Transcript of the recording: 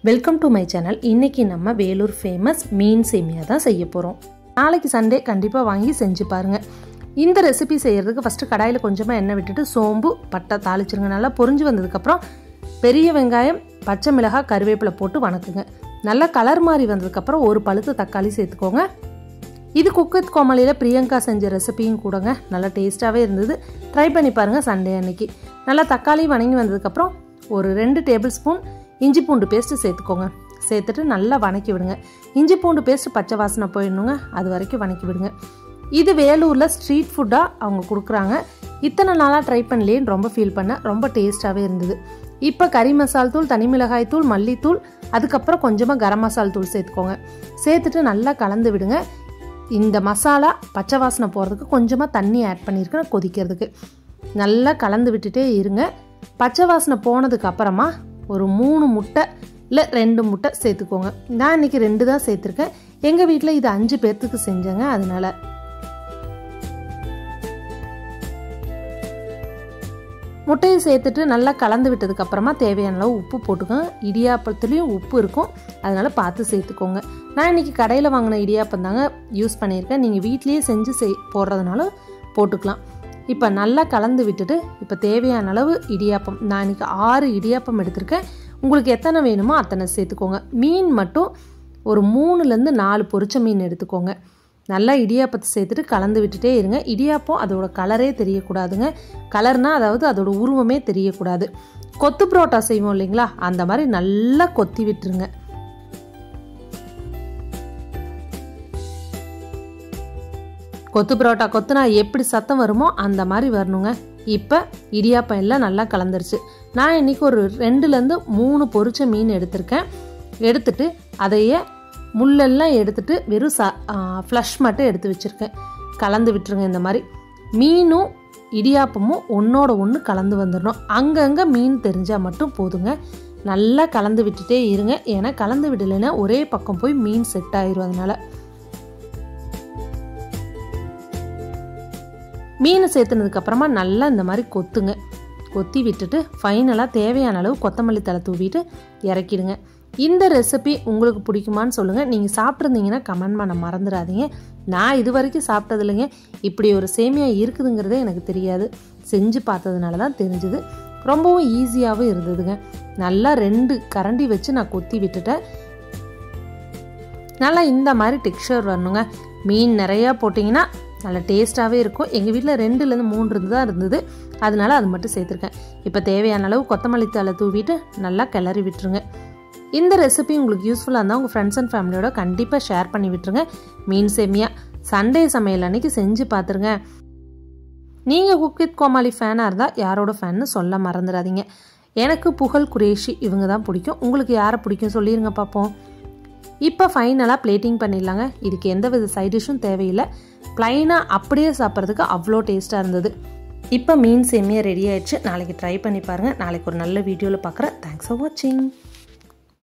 Welcome to my channel. இன்னைக்கு நம்ம Vellore famous மீன் சேமியா தான் செய்ய போகிறோம். நாளைக்கு சண்டே கண்டிப்பாக வாங்கி செஞ்சு பாருங்கள். இந்த ரெசிபி செய்கிறதுக்கு ஃபஸ்ட்டு கடாயில் கொஞ்சமாக எண்ணெய் விட்டுட்டு சோம்பு பட்டை தாளிச்சிருங்க. நல்லா பொரிஞ்சு வந்ததுக்கப்புறம் பெரிய வெங்காயம், பச்சை மிளகாய், கருவேப்பிலை போட்டு வணக்குங்க. நல்லா கலர் மாதிரி வந்ததுக்கப்புறம் ஒரு பழுத்த தக்காளி சேர்த்துக்கோங்க. இது குக் வித் கோமாளியில் பிரியங்கா செஞ்ச ரெசிபியும் கூடங்க. நல்லா டேஸ்ட்டாகவே இருந்தது. ட்ரை பண்ணி பாருங்கள் சண்டே அன்னைக்கு. நல்லா தக்காளி வணங்கி வந்ததுக்கப்புறம் ஒரு 2 டேபிள் ஸ்பூன் இஞ்சி பூண்டு பேஸ்ட்டு சேர்த்துக்கோங்க. சேர்த்துட்டு நல்லா வணக்கி விடுங்க. இஞ்சி பூண்டு பேஸ்ட்டு பச்சை வாசனை போயிடணுங்க, அது வரைக்கும் வணக்கி விடுங்க. இது வேலூரில் ஸ்ட்ரீட் ஃபுட்டாக அவங்க கொடுக்குறாங்க. இத்தனை நாளாக ட்ரை பண்ணலேன்னு ரொம்ப ஃபீல் பண்ணேன். ரொம்ப டேஸ்ட்டாகவே இருந்தது. இப்போ கறி மசால் தூள், தனி மிளகாய் தூள், மல்லித்தூள், அதுக்கப்புறம் கொஞ்சமாக கரம் மசால் தூள் சேர்த்துக்கோங்க. சேர்த்துட்டு நல்லா கலந்து விடுங்க. இந்த மசாலா பச்சை வாசனை போகிறதுக்கு கொஞ்சமாக தண்ணி ஆட் பண்ணியிருக்கேன் கொதிக்கிறதுக்கு. நல்லா கலந்து விட்டுட்டே இருங்க. பச்சை வாசனை போனதுக்கு அப்புறமா ஒரு 3 முட்டை இல்லை 2 முட்டை சேர்த்துக்கோங்க. நான் இன்றைக்கி 2 தான் சேர்த்துருக்கேன். எங்கள் வீட்டில் இது 5 பேர்த்துக்கு செஞ்சேங்க. அதனால் முட்டையை சேர்த்துட்டு நல்லா கலந்து விட்டதுக்கப்புறமா தேவையான அளவு உப்பு போட்டுக்கோங்க. இடியாப்பத்துலேயும் உப்பு இருக்கும், அதனால் பார்த்து சேர்த்துக்கோங்க. நான் இன்றைக்கி கடையில் வாங்கின இடியாப்பம் தாங்க யூஸ் பண்ணியிருக்கேன். நீங்கள் வீட்லேயே செஞ்சு போடுறதுனால போட்டுக்கலாம். இப்போ நல்லா கலந்து விட்டுட்டு இப்போ தேவையான அளவு இடியாப்பம், நான் இன்றைக்கி 6 இடியாப்பம் எடுத்திருக்கேன். உங்களுக்கு எத்தனை வேணுமோ அத்தனை சேர்த்துக்கோங்க. மீன் மட்டும் ஒரு 3லேருந்து 4 பொரிச்ச மீன் எடுத்துக்கோங்க. நல்லா இடியாப்பத்தை சேர்த்துட்டு கலந்து விட்டுட்டே இருங்க. இடியாப்பம் அதோட கலரே தெரியக்கூடாதுங்க. கலர்னால் அதாவது அதோட உருவமே தெரியக்கூடாது. கொத்து புரோட்டா செய்வோம் இல்லைங்களா, அந்த மாதிரி நல்லா கொத்தி விட்டுருங்க. கொத்து பரோட்டா கொத்துனா எப்படி சத்தம் வருமோ அந்த மாதிரி வரணுங்க. இப்போ இடியாப்பம் எல்லாம் நல்லா கலந்துருச்சு. நான் இன்றைக்கி ஒரு 2லேருந்து 3 பொரிச்ச மீன் எடுத்திருக்கேன். எடுத்துட்டு அதையே முள்ளெல்லாம் எடுத்துட்டு வெறும் ஃப்ளஷ் மட்டும் எடுத்து வச்சுருக்கேன். கலந்து விட்டுருங்க. இந்த மாதிரி மீனும் இடியாப்பமும் ஒன்றோட ஒன்று கலந்து வந்துடணும். அங்கங்கே மீன் தெரிஞ்சால் மட்டும் போதுங்க. நல்லா கலந்து விட்டுட்டே இருங்க. ஏன்னா கலந்து விடலைன்னா ஒரே பக்கம் போய் மீன் செட் ஆயிரும். அதனால் மீனை சேர்த்துனதுக்கப்புறமா நல்லா இந்த மாதிரி கொத்துங்க. கொத்தி விட்டுட்டு ஃபைனலாக தேவையான அளவு கொத்தமல்லி தழை தூவிட்டு இறக்கிடுங்க. இந்த ரெசிபி உங்களுக்கு பிடிக்குமான்னு சொல்லுங்கள். நீங்கள் சாப்பிட்ருந்தீங்கன்னா கமெண்ட் பண்ண மறந்துடாதீங்க. நான் இது வரைக்கும் சாப்பிட்டது இல்லைங்க. இப்படி ஒரு சேமியா இருக்குதுங்கிறதே எனக்கு தெரியாது. செஞ்சு பார்த்ததுனால தான் தெரிஞ்சுது. ரொம்பவும் ஈஸியாகவும் இருந்ததுங்க. நல்லா 2 கரண்டி வச்சு நான் கொத்தி விட்டுட்டேன். நல்லா இந்த மாதிரி டெக்ஸ்சர் வரணுங்க. மீன் நிறையா போட்டிங்கன்னா நல்லா டேஸ்ட்டாகவே இருக்கும். எங்கள் வீட்டில் 2லேருந்து 3 தான் இருந்தது, அதனால அது மட்டும் சேர்த்துருக்கேன். இப்போ தேவையான அளவு கொத்தமல்லி தழை தூவிட்டு நல்லா கிளறி விட்டுருங்க. இந்த ரெசிபி உங்களுக்கு யூஸ்ஃபுல்லாக இருந்தால் உங்கள் ஃப்ரெண்ட்ஸ் அண்ட் ஃபேமிலியோட கண்டிப்பாக ஷேர் பண்ணி விட்டுருங்க. மீன் சேமியா சண்டே சமையல் அன்னைக்கு செஞ்சு பார்த்துருங்க. நீங்கள் குக் வித் கோமாளி ஃபேனாக இருந்தால் யாரோட ஃபேன்னு சொல்ல மறந்துடாதீங்க. எனக்கு புகழ், குரேஷி இவங்க தான் பிடிக்கும். உங்களுக்கு யாரை பிடிக்கும் சொல்லிடுங்க பார்ப்போம். இப்போ ஃபைனலாக பிளேட்டிங் பண்ணிடலாங்க. இதுக்கு எந்த வித சைட் டிஷ்ஷும் தேவையில்லை. ப்ளைனாக அப்படியே சாப்பிட்றதுக்கு அவ்வளோ டேஸ்ட்டாக இருந்தது. இப்போ மீன் சேமியா ரெடி ஆயிடுச்சு. நாளைக்கு ட்ரை பண்ணி பாருங்கள். நாளைக்கு ஒரு நல்ல வீடியோவில் பார்க்குறேன். தேங்க்ஸ் ஃபார் வாட்சிங்.